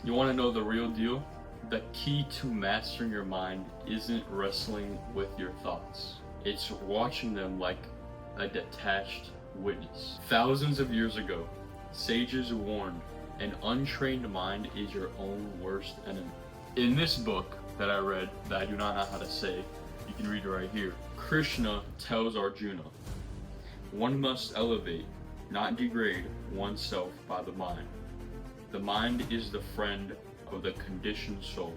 You want to know the real deal? The key to mastering your mind isn't wrestling with your thoughts. It's watching them like a detached witness. Thousands of years ago, sages warned, an untrained mind is your own worst enemy. In this book that I read, that I do not know how to say, you can read it right here. Krishna tells Arjuna, one must elevate, not degrade oneself by the mind. The mind is the friend of the conditioned soul,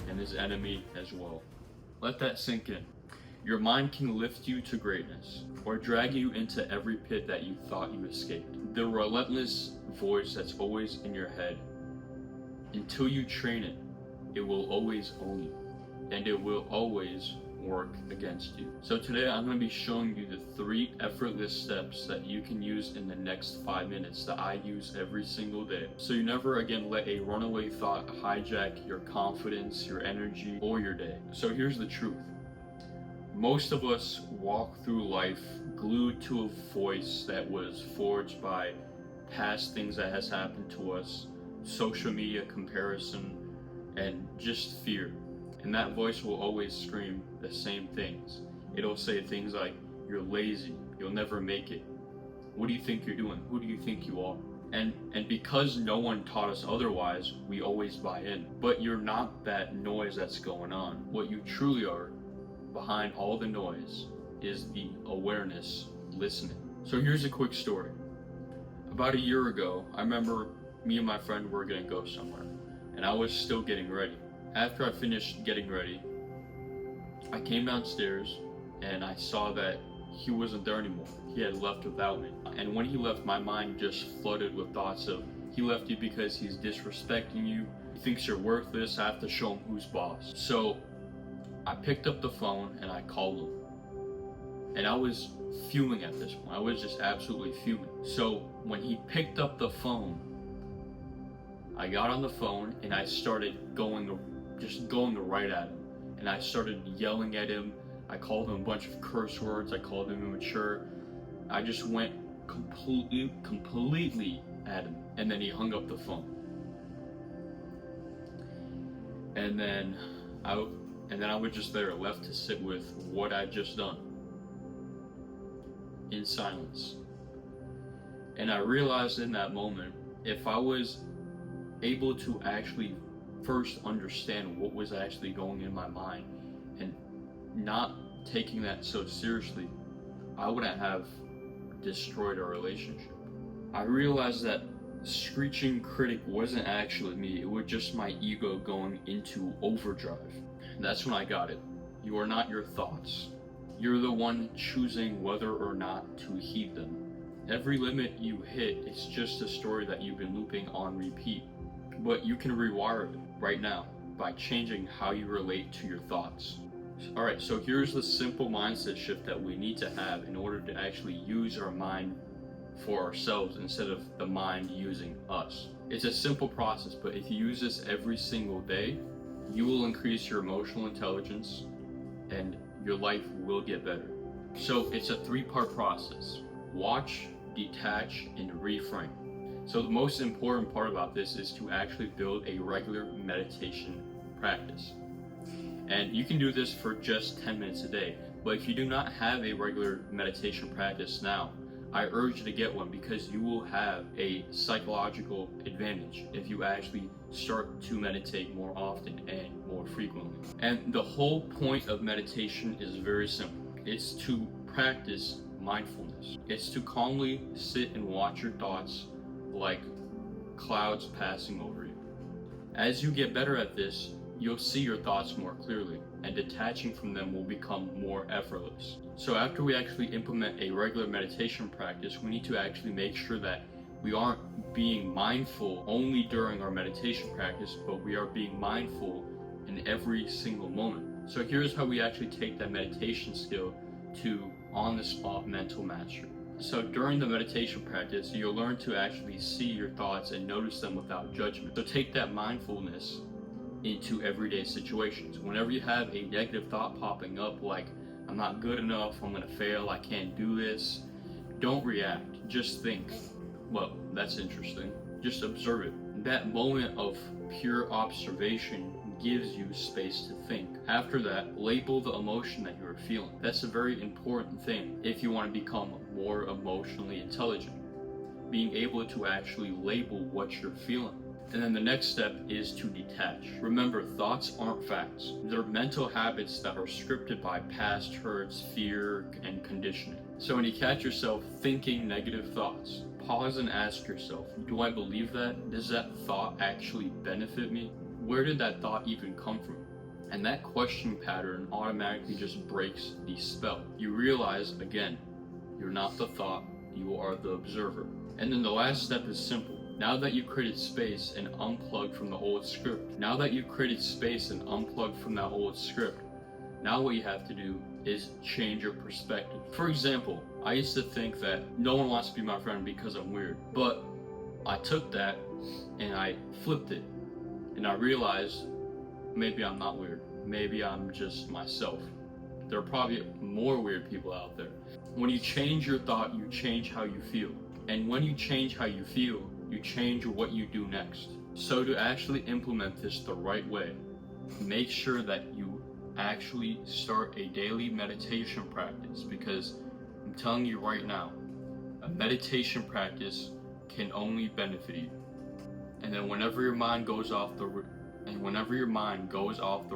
and his enemy as well. Let that sink in. Your mind can lift you to greatness, or drag you into every pit that you thought you escaped. The relentless voice that's always in your head, until you train it, it will always own you, and it will always work against you. So today I'm going to be showing you the 3 effortless steps that you can use in the next 5 minutes that I use every single day. So you never again let a runaway thought hijack your confidence, your energy, or your day. So here's the truth. Most of us walk through life glued to a voice that was forged by past things that has happened to us, social media comparison, and just fear. And that voice will always scream the same things. It'll say things like, you're lazy, you'll never make it. What do you think you're doing? Who do you think you are? And because no one taught us otherwise, we always buy in. But you're not that noise that's going on. What you truly are, behind all the noise, is the awareness, listening. So here's a quick story. About a year ago, I remember me and my friend were gonna go somewhere, and I was still getting ready. After I finished getting ready, I came downstairs and I saw that he wasn't there anymore. He had left without me. And when he left, my mind just flooded with thoughts of, he left you because he's disrespecting you, he thinks you're worthless, I have to show him who's boss. So I picked up the phone and I called him. And I was fuming at this point. I was just absolutely fuming. So when he picked up the phone, I got on the phone and I started going right at him. And I started yelling at him. I called him a bunch of curse words. I called him immature. I just went completely at him. And then he hung up the phone. And then I was just there, left to sit with what I'd just done, in silence. And I realized in that moment, if I was able to actually first understand what was actually going in my mind and not taking that so seriously, I wouldn't have destroyed our relationship. I realized that screeching critic wasn't actually me, it was just my ego going into overdrive. That's when I got it. You are not your thoughts. You're the one choosing whether or not to heed them. Every limit you hit, it's just a story that you've been looping on repeat. But you can rewire it right now by changing how you relate to your thoughts. Alright, so here's the simple mindset shift that we need to have in order to actually use our mind for ourselves instead of the mind using us. It's a simple process, but if you use this every single day, you will increase your emotional intelligence and your life will get better. So it's a 3-part process. Watch, detach, and reframe. So the most important part about this is to actually build a regular meditation practice. And you can do this for just 10 minutes a day. But if you do not have a regular meditation practice now, I urge you to get one because you will have a psychological advantage if you actually start to meditate more often and more frequently. And the whole point of meditation is very simple. It's to practice mindfulness. It's to calmly sit and watch your thoughts like clouds passing over you. As you get better at this, you'll see your thoughts more clearly, and detaching from them will become more effortless. So after we actually implement a regular meditation practice, we need to actually make sure that we aren't being mindful only during our meditation practice, but we are being mindful in every single moment. So here's how we actually take that meditation skill to on-the-spot mental mastery. So during the meditation practice, you'll learn to actually see your thoughts and notice them without judgment. So take that mindfulness into everyday situations. Whenever you have a negative thought popping up like, I'm not good enough, I'm gonna fail, I can't do this, don't react. Just think, well, that's interesting. Just observe it. That moment of pure observation gives you space to think. After that, label the emotion that you are feeling. That's a very important thing if you want to become more emotionally intelligent. Being able to actually label what you're feeling. And then the next step is to detach. Remember, thoughts aren't facts. They're mental habits that are scripted by past hurts, fear, and conditioning. So when you catch yourself thinking negative thoughts, pause and ask yourself, do I believe that? Does that thought actually benefit me? Where did that thought even come from? And that question pattern automatically just breaks the spell. You realize, again, you're not the thought, you are the observer. And then the last step is simple. Now that you've created space and unplugged from the old script, now that what you have to do is change your perspective. For example, I used to think that no one wants to be my friend because I'm weird. But I took that and I flipped it. And I realized maybe I'm not weird. Maybe I'm just myself. There are probably more weird people out there. When you change your thought, you change how you feel. And when you change how you feel, you change what you do next. So to actually implement this the right way, make sure that you actually start a daily meditation practice, because I'm telling you right now, a meditation practice can only benefit you. And then whenever your mind goes off the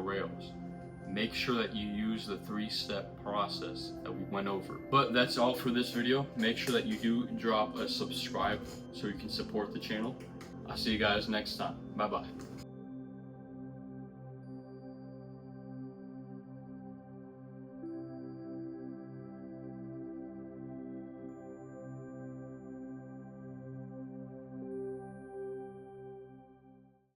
rails, make sure that you use the 3-step process that we went over. But that's all for this video. Make sure that you do drop a subscribe so you can support the channel. I'll see you guys next time. Bye bye.